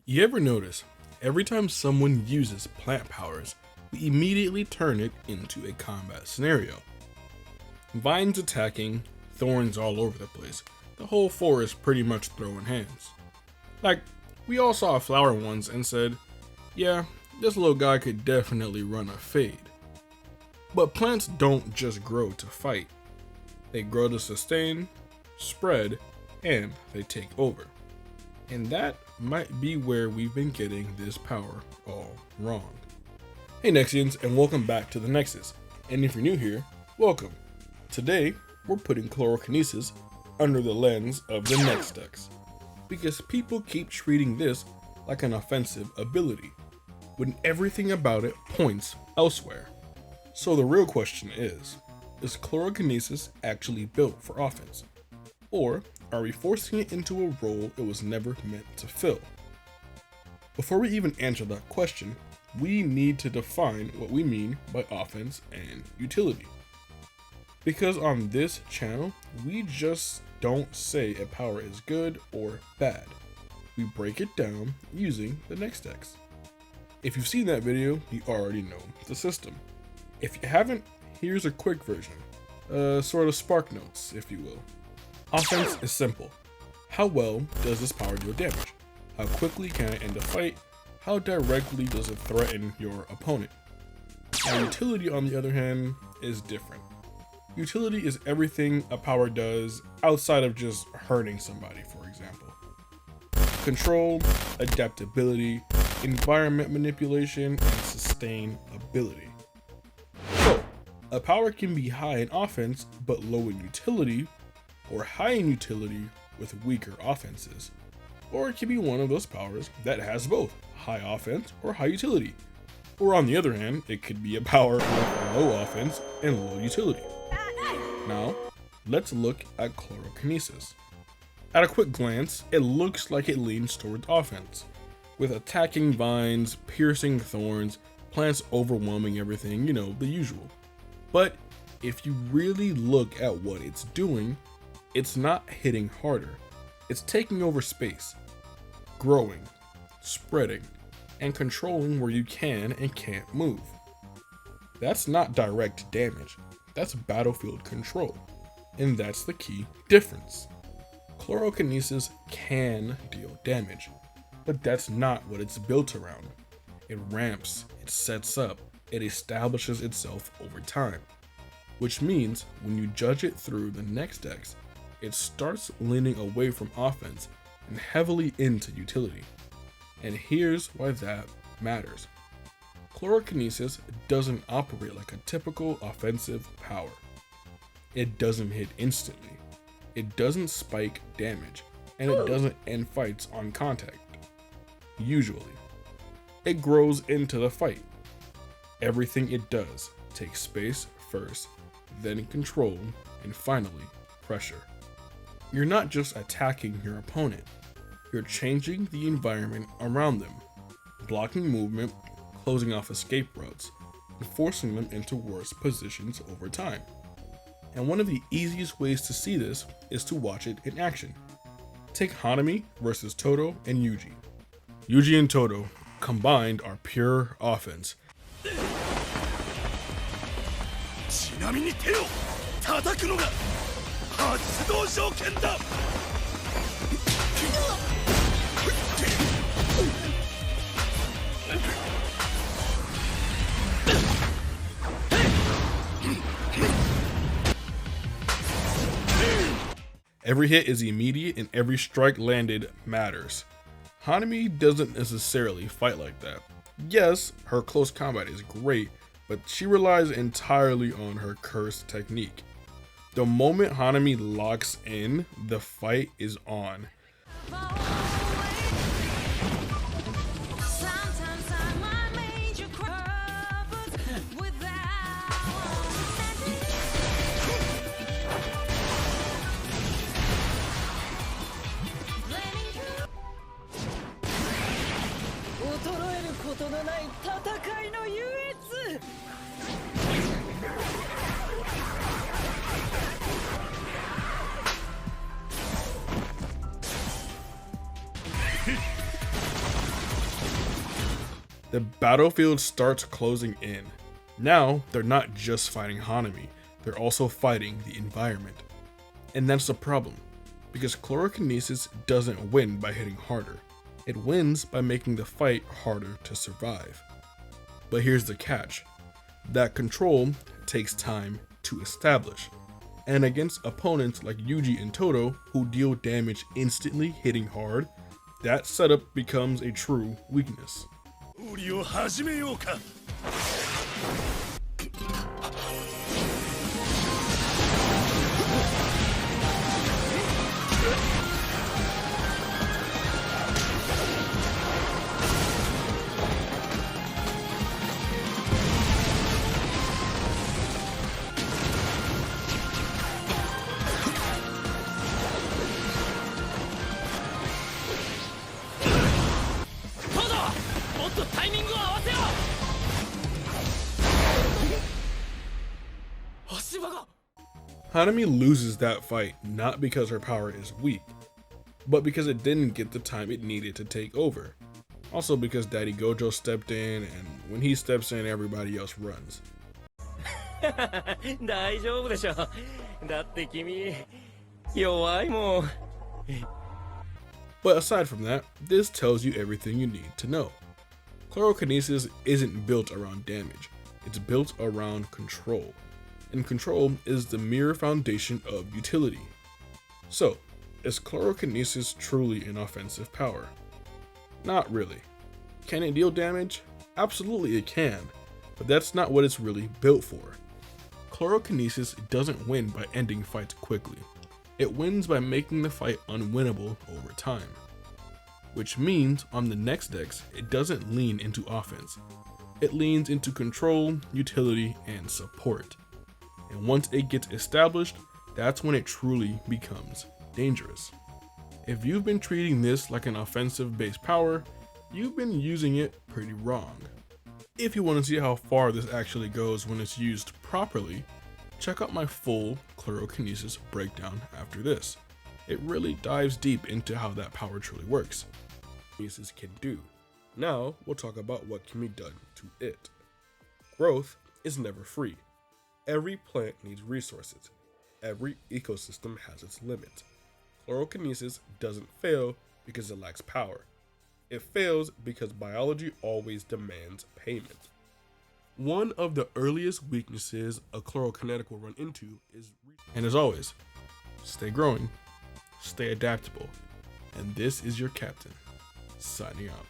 You ever notice, every time someone uses plant powers, we immediately turn it into a combat scenario. Vines attacking, thorns all over the place, the whole forest pretty much throwing hands. Like, we all saw a flower once and said, yeah, this little guy could definitely run a fade. But plants don't just grow to fight. They grow to sustain, spread, and they take over. And that might be where we've been getting this power all wrong. Hey Nexians, and welcome back to the Nexus. And if you're new here, welcome. Today, we're putting Chlorokinesis under the lens of the Nex Dex, because people keep treating this like an offensive ability, when everything about it points elsewhere. So the real question is Chlorokinesis actually built for offense? Or are we forcing it into a role it was never meant to fill? Before we even answer that question, we need to define what we mean by offense and utility. Because on this channel, we just don't say a power is good or bad. We break it down using the Nex Dex. If you've seen that video, you already know the system. If you haven't, here's a quick version. Sort of spark notes, if you will. Offense is simple. How well does this power deal damage? How quickly can it end a fight? How directly does it threaten your opponent? Now, utility, on the other hand, is different. Utility is everything a power does outside of just hurting somebody, for example. Control, adaptability, environment manipulation, and sustainability. So, a power can be high in offense but low in utility, or high in utility with weaker offenses. Or it can be one of those powers that has both high offense or high utility. Or on the other hand, it could be a power with low offense and low utility. Now, let's look at Chlorokinesis. At a quick glance, it looks like it leans towards offense, with attacking vines, piercing thorns, plants overwhelming everything, the usual. But if you really look at what it's doing, it's not hitting harder. It's taking over space, growing, spreading, and controlling where you can and can't move. That's not direct damage. That's battlefield control. And that's the key difference. Chlorokinesis can deal damage, but that's not what it's built around. It ramps, it sets up, it establishes itself over time. Which means when you judge it through the Nex Dex, it starts leaning away from offense and heavily into utility. And here's why that matters. Chlorokinesis doesn't operate like a typical offensive power. It doesn't hit instantly. It doesn't spike damage, and it doesn't end fights on contact. Usually. It grows into the fight. Everything it does takes space first, then control, and finally pressure. You're not just attacking your opponent, you're changing the environment around them, blocking movement, closing off escape routes, and forcing them into worse positions over time. And one of the easiest ways to see this is to watch it in action. Take Hanami versus Todo and Yuji. Yuji and Todo combined are pure offense. Every hit is immediate and every strike landed matters. Hanami doesn't necessarily fight like that. Yes, her close combat is great, but she relies entirely on her curse technique. The moment Hanami locks in, the fight is on. The battlefield starts closing in. Now, they're not just fighting Hanami, they're also fighting the environment. And that's the problem, because Chlorokinesis doesn't win by hitting harder. It wins by making the fight harder to survive. But here's the catch. That control takes time to establish. And against opponents like Yuji and Todo, who deal damage instantly hitting hard, that setup becomes a true weakness. Hanami loses that fight not because her power is weak, but because it didn't get the time it needed to take over. Also because Daddy Gojo stepped in, and when he steps in, everybody else runs. But aside from that, this tells you everything you need to know. Chlorokinesis isn't built around damage, it's built around control. And control is the mere foundation of utility. So, is Chlorokinesis truly an offensive power? Not really. Can it deal damage? Absolutely it can, but that's not what it's really built for. Chlorokinesis doesn't win by ending fights quickly. It wins by making the fight unwinnable over time. Which means on the Nex Dex, it doesn't lean into offense. It leans into control, utility, and support. And once it gets established, that's when it truly becomes dangerous. If you've been treating this like an offensive based power, you've been using it pretty wrong. If you want to see how far this actually goes when it's used properly, check out my full Chlorokinesis breakdown after this. It really dives deep into how that power truly works. Kinesis can do. Now we'll talk about what can be done to it. Growth is never free. Every plant needs resources. Every ecosystem has its limits. Chlorokinesis doesn't fail because it lacks power. It fails because biology always demands payment. One of the earliest weaknesses a chlorokinetic will run into is, and as always, stay growing, stay adaptable, and this is your captain, signing out.